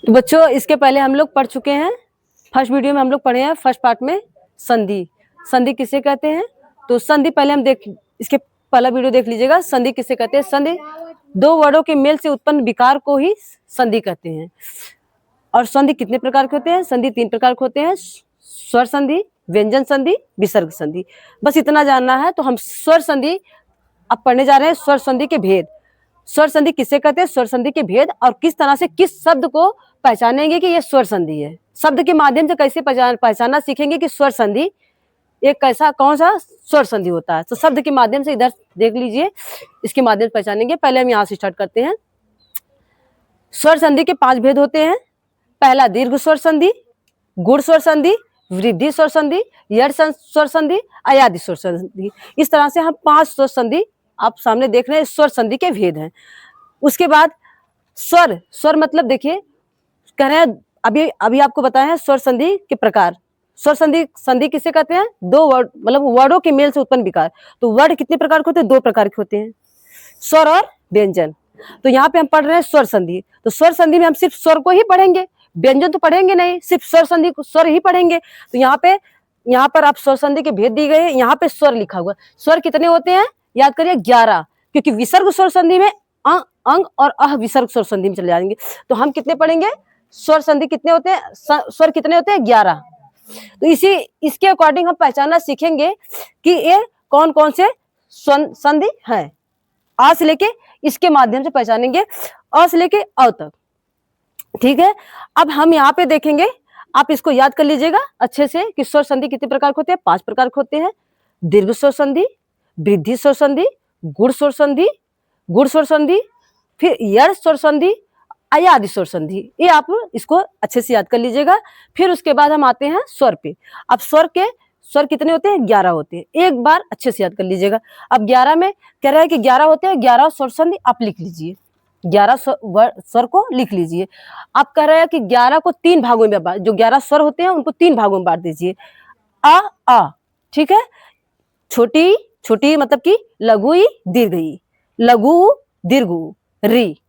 तो बच्चों इसके पहले हम लोग पढ़ चुके हैं, फर्स्ट वीडियो में हम लोग पढ़े हैं फर्स्ट पार्ट में संधि। संधि किसे कहते हैं? तो संधि पहले हम इसके पहला वीडियो देख लीजिएगा। संधि किसे कहते हैं? संधि दो वर्डों के मेल से उत्पन्न विकार को ही संधि कहते हैं। और संधि कितने प्रकार के होते हैं? संधि 3 प्रकार के होते हैं, स्वर संधि, व्यंजन संधि, विसर्ग संधि। बस इतना जानना है। तो हम स्वर संधि अब पढ़ने जा रहे हैं, स्वर संधि के भेद। स्वर संधि किसे कहते हैं? स्वर संधि के भेद, और किस तरह से किस शब्द को पहचानेंगे कि ये स्वर संधि है। शब्द के माध्यम से कैसे पहचानना सीखेंगे कि स्वर संधि एक कैसा कौन सा स्वर संधि होता है। तो शब्द के माध्यम से इधर देख लीजिए, इसके माध्यम से पहचानेंगे। पहले हम यहाँ से स्टार्ट करते हैं। स्वर संधि के 5 भेद होते हैं। पहला दीर्घ स्वर संधि, गुण स्वर संधि, वृद्धि स्वर संधि, यड़ स्वर संधि, अयादि स्वर संधि। इस तरह से हम 5 स्वर संधि आप सामने देख रहे हैं, स्वर संधि के भेद हैं। उसके बाद स्वर, स्वर मतलब देखिए कह रहे हैं अभी आपको बताया है स्वर संधि के प्रकार। स्वर संधि किसे कहते हैं? दो वर्ड मतलब वर्डों के मेल से उत्पन्न विकार। तो वर्ड कितने प्रकार के होते हैं? 2 प्रकार के होते हैं, स्वर और व्यंजन। तो यहाँ पे हम पढ़ रहे हैं स्वर संधि। तो स्वर संधि में हम सिर्फ स्वर को ही पढ़ेंगे, व्यंजन तो पढ़ेंगे नहीं, सिर्फ स्वर संधि को स्वर ही पढ़ेंगे। तो यहाँ पर आप स्वर संधि के भेद दिए गए हैं। यहाँ पे स्वर लिखा हुआ। स्वर कितने होते हैं? याद करिए 11, क्योंकि विसर्ग स्वर संधि में अंग और अह विसर्ग स्वर संधि में चले जाएंगे। तो हम कितने पढ़ेंगे? स्वर संधि कितने होते हैं? स्वर कितने होते हैं? 11। तो इसके अकॉर्डिंग हम पहचानना सीखेंगे कि ये कौन कौन से संधि है। आ से लेके इसके माध्यम से पहचानेंगे, अ से लेके अ तक। ठीक है, अब हम यहाँ पे देखेंगे, आप इसको याद कर लीजिएगा अच्छे से कि स्वर संधि कितने प्रकार के होते हैं? 5 प्रकार के होते हैं। दीर्घ स्वर संधि, वृद्धि स्वर संधि, गुण स्वर संधि, फिर यड़ स्वर संधि, अयादि स्वर संधि। ये आप इसको अच्छे से याद कर लीजिएगा। फिर उसके बाद हम आते हैं स्वर पे। अब स्वर कितने होते हैं? 11 होते हैं। एक बार अच्छे से याद कर लीजिएगा। अब 11 में कह रहा है कि 11 होते हैं, 11 स्वर संधि आप लिख लीजिए, 11 स्वर को लिख लीजिए। आप कह रहे हैं कि 11 को 3 भागों में बांट, जो 11 स्वर होते हैं उनको 3 भागों में बांट दीजिए। आ, ठीक है। छोटी मतलब कि लघुई, दीर्घई, लघु, दीर्घु, री।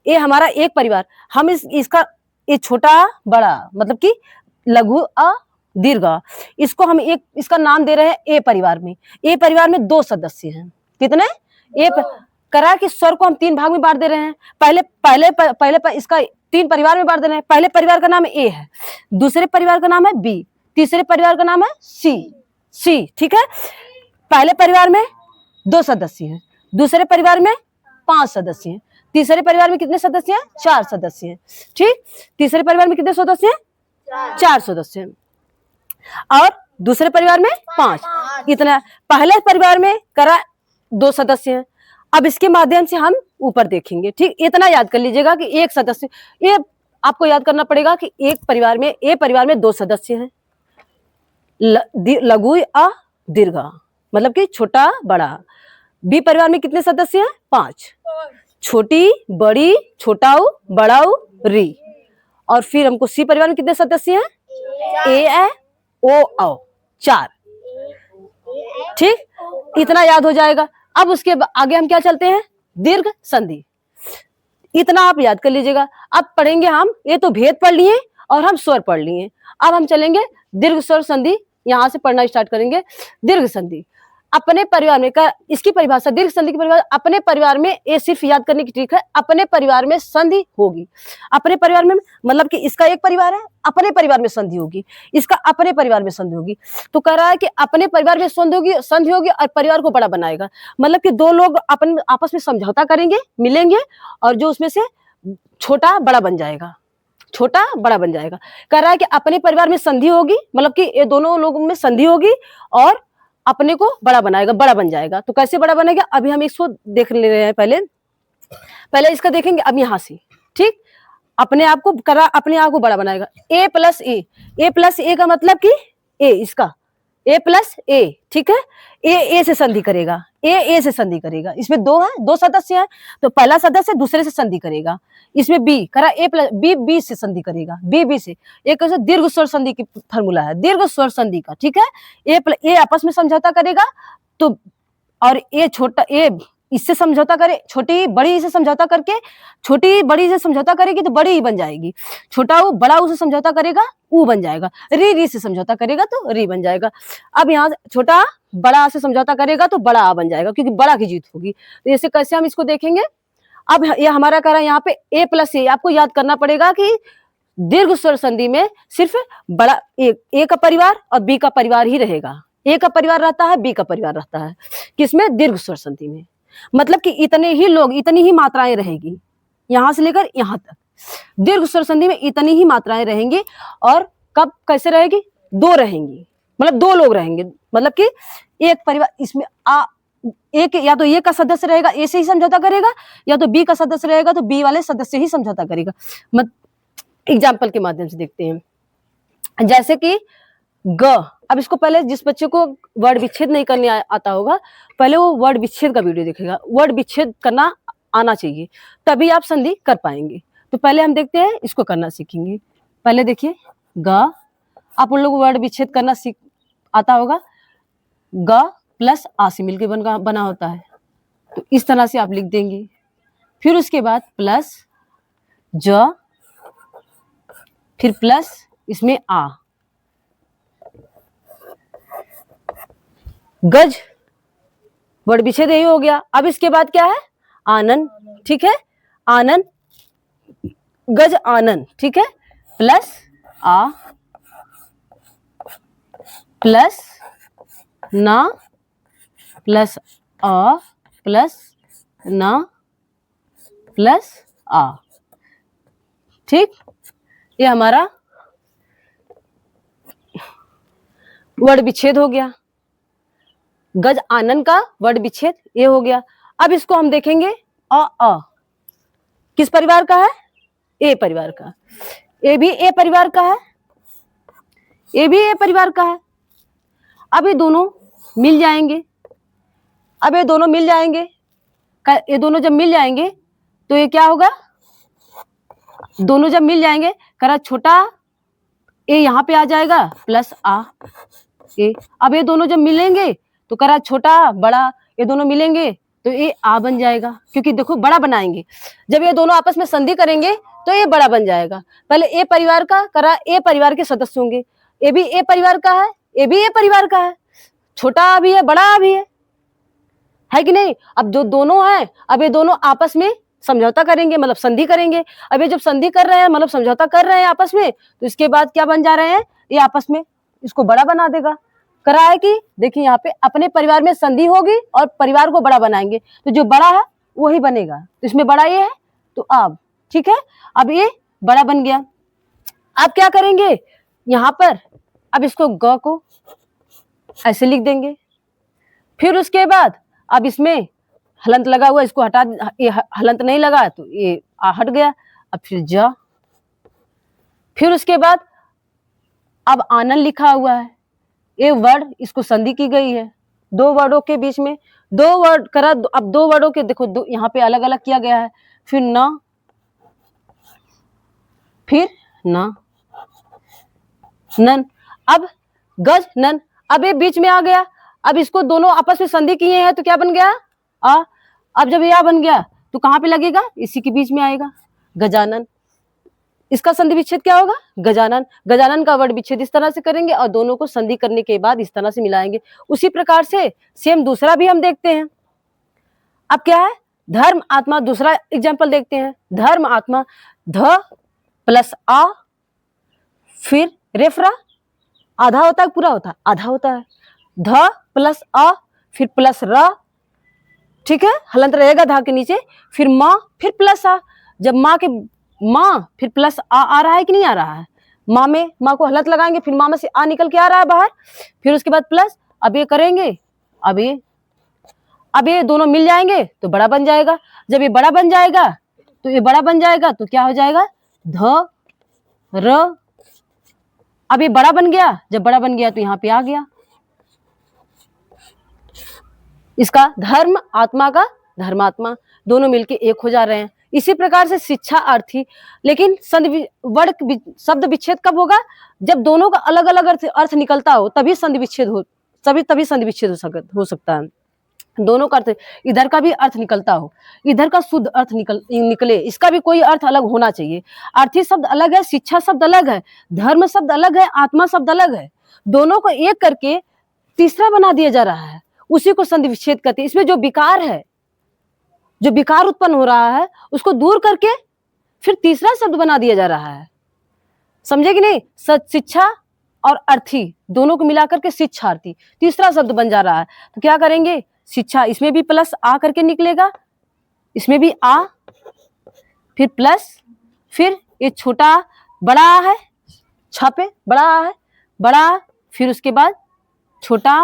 ये हमारा एक परिवार। हम इसका ये छोटा बड़ा मतलब कि लघु अ दीर्घ, इसको हम इसका नाम दे रहे हैं ए परिवार में। ए परिवार में 2 सदस्य हैं। कितने? करा कि स्वर को हम 3 भाग में बांट दे रहे हैं। पहले इसका 3 परिवार में बांट दे रहे हैं। पहले परिवार का नाम ए है, दूसरे परिवार का नाम है बी, तीसरे परिवार का नाम है सी। ठीक है। पहले परिवार में 2 सदस्य हैं, दूसरे परिवार में 5 सदस्य हैं, तीसरे परिवार में कितने सदस्य हैं? 4 सदस्य हैं। ठीक, तीसरे परिवार में कितने सदस्य हैं? 4 सदस्य हैं, और दूसरे परिवार में 5। इतना। पहले परिवार में करा 2 सदस्य हैं। अब इसके माध्यम से हम ऊपर देखेंगे। ठीक, इतना याद कर लीजिएगा कि एक सदस्य, ये आपको याद करना पड़ेगा कि ए परिवार में 2 सदस्य हैं, लघु अ दीर्घ मतलब कि छोटा बड़ा। बी परिवार में कितने सदस्य हैं? 5, छोटी बड़ी, छोटाऊ बड़ाऊ, री। और फिर हमको सी परिवार में कितने सदस्य हैं? ए ओ औ, 4। ठीक, इतना याद हो जाएगा। अब उसके आगे हम क्या चलते हैं? दीर्घ संधि। इतना आप याद कर लीजिएगा। अब पढ़ेंगे हम, ये तो भेद पढ़ लिए और हम स्वर पढ़ लिए। अब हम चलेंगे दीर्घ स्वर संधि, यहां से पढ़ना स्टार्ट करेंगे। दीर्घ संधि अपने परिवार में का, इसकी परिभाषा दीर्घ संधि की परिभाषा अपने परिवार में, ये सिर्फ याद करने की ट्रिक है, अपने परिवार में संधि होगी। अपने परिवार में मतलब कि इसका एक परिवार है, अपने परिवार में संधि होगी, इसका अपने परिवार में संधि होगी। तो कह रहा है कि अपने परिवार में संधि होगी और परिवार को बड़ा बनाएगा। मतलब कि 2 लोग अपने आपस में समझौता करेंगे, मिलेंगे, और जो उसमें से छोटा बड़ा बन जाएगा, छोटा बड़ा बन जाएगा। कह रहा है कि अपने परिवार में संधि होगी, मतलब कि ये दोनों लोगों में संधि होगी और अपने को बड़ा बनाएगा, बड़ा बन जाएगा। तो कैसे बड़ा बनेगा? अभी हम इसको देख ले रहे हैं। पहले इसका देखेंगे। अब यहाँ से ठीक, अपने आप को बड़ा बनाएगा। ए प्लस ए का मतलब कि इसका ए प्लस ए। ठीक है, ए से संधि करेगा, ए से संधि करेगा। इसमें 2 सदस्य हैं, तो पहला सदस्य दूसरे से संधि करेगा। इसमें बी करा ए प्लस बी से संधि करेगा, बी से। एक दीर्घ स्वर संधि की फॉर्मूला है, दीर्घ स्वर संधि का। ठीक है, ए आपस में समझौता करेगा, तो और ए इससे समझौता करे, छोटी बड़ी से समझौता करके छोटी बड़ी से समझौता करेगी तो बड़ी ही बन जाएगी। छोटा ऊ बड़ा ऊ से समझौता करेगा, ऊ बन जाएगा। री से समझौता करेगा तो री बन जाएगा। अब यहाँ छोटा बड़ा से समझौता करेगा तो बड़ा आ बन जाएगा, क्योंकि बड़ा की जीत होगी। तो ऐसे कैसे हम इसको देखेंगे? अब ये हमारा कह रहा है यहाँ पे ए प्लस ए। आपको याद करना पड़ेगा कि दीर्घ स्वर संधि में सिर्फ बड़ा ए का परिवार और बी का परिवार ही रहेगा। ए का परिवार रहता है, बी का परिवार रहता है। किसमें? दीर्घ स्वर संधि में। मतलब कि इतने ही लोग, इतनी ही मात्राएं रहेगी, यहां से लेकर यहां तक। दीर्घ स्वर संधि में इतनी ही मात्राएं रहेंगी। और कब कैसे रहेगी? दो रहेंगी, मतलब दो लोग रहेंगे। मतलब कि एक परिवार, इसमें एक या तो ए का सदस्य रहेगा, ए से ही समझौता करेगा, या तो बी का सदस्य रहेगा तो बी वाले सदस्य ही समझौता करेगा। एग्जाम्पल के माध्यम से देखते हैं। जैसे कि ग। अब इसको पहले जिस बच्चे को वर्ड विच्छेद नहीं करने आता होगा, पहले वो वर्ड विच्छेद का वीडियो देखेगा। वर्ड विच्छेद करना आना चाहिए, तभी आप संधि कर पाएंगे। तो पहले हम देखते हैं, इसको करना सीखेंगे। पहले देखिए ग। आप उन लोग वर्ड विच्छेद करना आता होगा। ग प्लस आ से मिलकर बना होता है, तो इस तरह से आप लिख देंगे। फिर उसके बाद प्लस ज, फिर प्लस इसमें आ, गज। वर्ड विच्छेद यही हो गया। अब इसके बाद क्या है? आनन। ठीक है, आनन, गज आनन। ठीक है, प्लस आ प्लस ना प्लस आ प्लस ना प्लस आ। ठीक, ये हमारा वर्ड विच्छेद हो गया। गज आनन का वर्ड विच्छेद ये हो गया। अब इसको हम देखेंगे अ। किस परिवार का है? ए परिवार का। ए भी ए परिवार का है, ए भी ए परिवार का है। अब ये दोनों मिल जाएंगे। अब ये दोनों मिल जाएंगे। ये दोनों जब मिल जाएंगे तो ये क्या होगा? दोनों जब मिल जाएंगे, करा छोटा ए यहाँ पे आ जाएगा प्लस आ ए। अब ये दोनों जब मिलेंगे तो करा छोटा बड़ा, ये दोनों मिलेंगे तो ये आ बन जाएगा, क्योंकि देखो बड़ा बनाएंगे। जब ये दोनों आपस में संधि करेंगे तो ये बड़ा बन जाएगा। पहले ए परिवार का करा, ए परिवार के सदस्य होंगे। ए भी ए परिवार का है, ए भी ए परिवार का है। छोटा भी है, बड़ा भी है कि नहीं? अब जो दोनों है, अब ये दोनों आपस में समझौता करेंगे, मतलब संधि करेंगे। अब ये जब संधि कर रहे हैं, मतलब समझौता कर रहे हैं आपस में, तो इसके बाद क्या बन जा रहे हैं? ये आपस में इसको बड़ा बना देगा। करा है कि देखिए यहाँ पे अपने परिवार में संधि होगी और परिवार को बड़ा बनाएंगे, तो जो बड़ा है वही बनेगा। तो इसमें बड़ा ये है तो अब ठीक है, अब ये बड़ा बन गया। अब क्या करेंगे यहाँ पर? अब इसको ग को ऐसे लिख देंगे। फिर उसके बाद अब इसमें हलंत लगा हुआ, इसको हटा, ये हलंत नहीं लगा तो ये हट गया। अब फिर ज, फिर उसके बाद अब आनन लिखा हुआ है। ये वर्ड, इसको संधि की गई है दो वर्डों के बीच में। दो वर्ड करा, अब दो वर्डों के देखो दो यहाँ पे अलग अलग किया गया है। फिर ना, फिर ना, नन। अब गज नन, अब ये बीच में आ गया। अब इसको दोनों आपस में संधि किए हैं तो क्या बन गया? आ। अब जब यह बन गया तो कहां पे लगेगा? इसी के बीच में आएगा, गजानन। इसका संधि विच्छेद क्या होगा? गजानन। गजानन का वर्ड विच्छेद इस तरह से करेंगे और दोनों को संधि करने के बाद इस तरह से मिलाएंगे। उसी प्रकार से सेम दूसरा भी हम देखते हैं। अब क्या है? धर्म आत्मा। दूसरा एग्जाम्पल देखते हैं। धर्म आत्मा, ध प्लस आ, फिर रेफरा। आधा होता है पूरा होता है? आधा होता है। ध प्लस आ, फिर प्लस र। ठीक है, हलंत रहेगा धा के नीचे। फिर माँ, फिर प्लस आ। जब माँ के माँ, फिर प्लस आ रहा है कि नहीं आ रहा है? माँ में माँ को हलंत लगाएंगे, फिर माँ में से आ निकल के आ रहा है बाहर। फिर उसके बाद प्लस। अब ये करेंगे, अब ये दोनों मिल जाएंगे तो बड़ा बन जाएगा। जब ये बड़ा बन जाएगा तो ये बड़ा बन जाएगा तो क्या हो जाएगा? ध र। अब ये बड़ा बन गया। जब बड़ा बन गया तो यहाँ पे आ गया इसका धर्म आत्मा का धर्मात्मा, दोनों मिलके एक हो जा रहे हैं। इसी प्रकार से शिक्षा अर्थी। लेकिन वर्ड शब्द विच्छेद कब होगा? जब दोनों का अलग अलग अर्थ निकलता हो, तभी संधि विच्छेद हो, तभी संधि विच्छेद हो सकता है। दोनों का अर्थ इधर का भी अर्थ निकलता हो, इधर का शुद्ध अर्थ निकले, इसका भी कोई अर्थ अलग होना चाहिए। अर्थी शब्द अलग है, शिक्षा शब्द अलग है, धर्म शब्द अलग है, आत्मा शब्द अलग है। दोनों को एक करके तीसरा बना दिया जा रहा है, उसी को संधि विच्छेद कहते हैं। इसमें जो विकार है, जो विकार उत्पन्न हो रहा है, उसको दूर करके फिर तीसरा शब्द बना दिया जा रहा है। समझे कि नहीं? शिक्षा और अर्थी दोनों को मिलाकर के शिक्षार्थी तीसरा शब्द बन जा रहा है। तो क्या करेंगे? शिक्षा, इसमें भी प्लस आ करके निकलेगा, इसमें भी आ, फिर प्लस, फिर ये छोटा बड़ा है, छापे बड़ा है, बड़ा, फिर उसके बाद छोटा।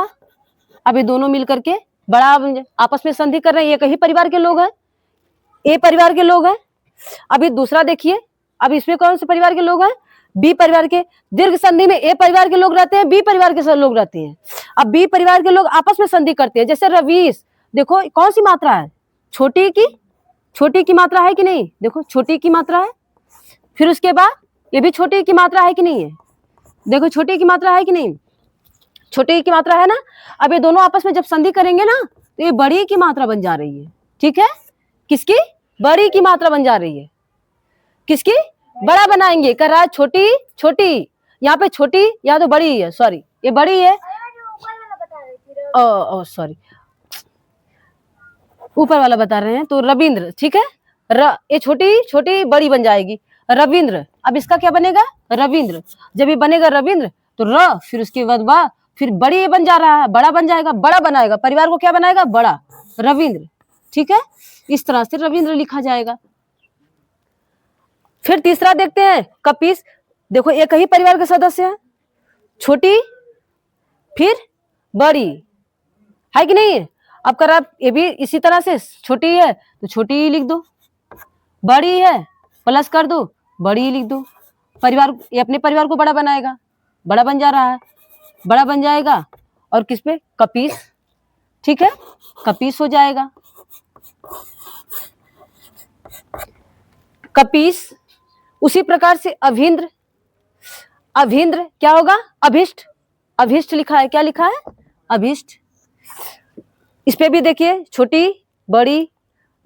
अब ये दोनों मिलकर के बड़ा आपस में संधि कर रहे हैं। ये कहीं परिवार के लोग हैं, ए परिवार के लोग हैं। अभी दूसरा देखिए, अब इसमें कौन से परिवार के लोग हैं? बी परिवार के। दीर्घ संधि में ए परिवार के लोग रहते हैं, बी परिवार के लोग रहते हैं। अब बी परिवार के लोग आपस में संधि करते हैं, जैसे रवीश, देखो कौन सी मात्रा है? छोटी की मात्रा है कि नहीं? देखो छोटी की मात्रा है। फिर उसके बाद ये भी छोटी की मात्रा है कि नहीं है? देखो छोटी की मात्रा है कि नहीं? छोटी की मात्रा है ना। अब ये दोनों आपस में जब संधि करेंगे ना, तो ये बड़ी की मात्रा बन जा रही है। ठीक है, किसकी? बड़ी की मात्रा बन जा रही है। किसकी? बड़ा बनाएंगे। कर रहा है छोटी, यहाँ पे छोटी, यहाँ तो बड़ी है, सॉरी ये बड़ी है। सॉरी, ऊपर वाला बता रहे हैं। तो रविंद्र, ठीक है, ये छोटी बड़ी बन जाएगी, रविंद्र। अब इसका क्या बनेगा? रविंद्र। जब ये बनेगा रविंद्र, तो र, फिर उसके बाद बा, फिर बड़ी ये बन जा रहा है, बड़ा बन जाएगा, बड़ा बनाएगा, परिवार को क्या बनाएगा? बड़ा, रविंद्र। ठीक है, इस तरह से रविंद्र लिखा जाएगा। फिर तीसरा देखते हैं, कपीस। देखो एक ही परिवार के सदस्य हैं, छोटी फिर बड़ी, है कि नहीं? अब कर आप ये भी इसी तरह से, छोटी है तो छोटी ही लिख दो, बड़ी है प्लस कर दो, बड़ी ही लिख दो। परिवार, ये अपने परिवार को बड़ा बनाएगा, बड़ा बन जा रहा है, बड़ा बन जाएगा। और किस पे? कपीस। ठीक है, कपीस हो जाएगा, कपीस। उसी प्रकार से अभिंद्र, अभिंद्र क्या होगा? अभिष्ट, अभिष्ट लिखा है, क्या लिखा है? अभिष्ट। इस पे भी देखिए, छोटी बड़ी,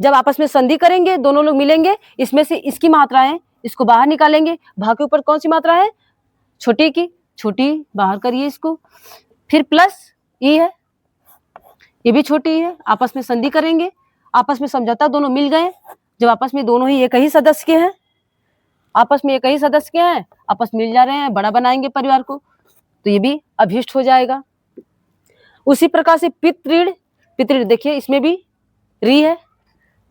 जब आपस में संधि करेंगे, दोनों लोग मिलेंगे, इसमें से इसकी मात्राएं इसको बाहर निकालेंगे। भा के ऊपर कौन सी मात्रा है? छोटी की, छोटी बाहर करिए इसको। फिर प्लस ई है, ये भी छोटी है, आपस में संधि करेंगे, आपस में समझौता, दोनों मिल गए। जब आपस में दोनों ही एक ही सदस्य के हैं, आपस में एक ही सदस्य के हैं, आपस में मिल जा रहे हैं, बड़ा बनाएंगे परिवार को, तो ये भी अभिष्ट हो जाएगा। उसी प्रकार से पितृण, पितृण देखिए, इसमें भी री है,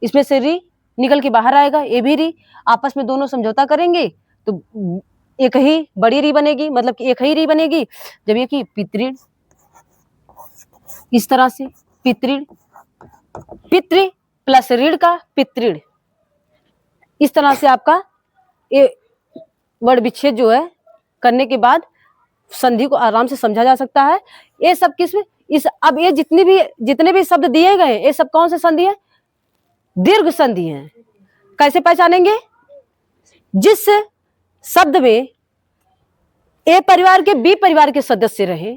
इसमें से री निकल के बाहर आएगा, ये भी री। आपस में दोनों समझौता करेंगे तो एक ही बड़ी री बनेगी, मतलब कि एक ही री बनेगी। जब ये की पितृण, इस तरह से पितृण, पितृ प्लस ऋण का पितृण, इस तरह से आपका ये वर्ण विच्छेद जो है करने के बाद संधि को आराम से समझा जा सकता है। ये सब किसमें? इस, अब ये जितने भी शब्द दिए गए, ये सब कौन से संधि है? दीर्घ संधि है। कैसे पहचानेंगे? जिस शब्द में ए परिवार के बी परिवार के सदस्य रहे,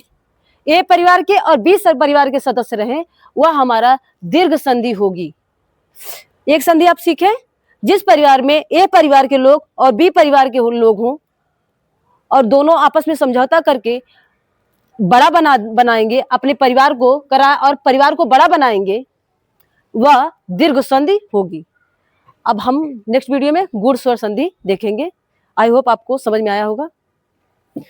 ए परिवार के और बी परिवार के सदस्य रहे, वह हमारा दीर्घ संधि होगी। एक संधि आप सीखें, जिस परिवार में ए परिवार के लोग और बी परिवार के लोग हों और दोनों आपस में समझौता करके बड़ा बनाएंगे अपने परिवार को, और परिवार को बड़ा बनाएंगे, वह दीर्घ संधि होगी। अब हम नेक्स्ट वीडियो में गुण स्वर संधि देखेंगे। आई होप आपको समझ में आया होगा।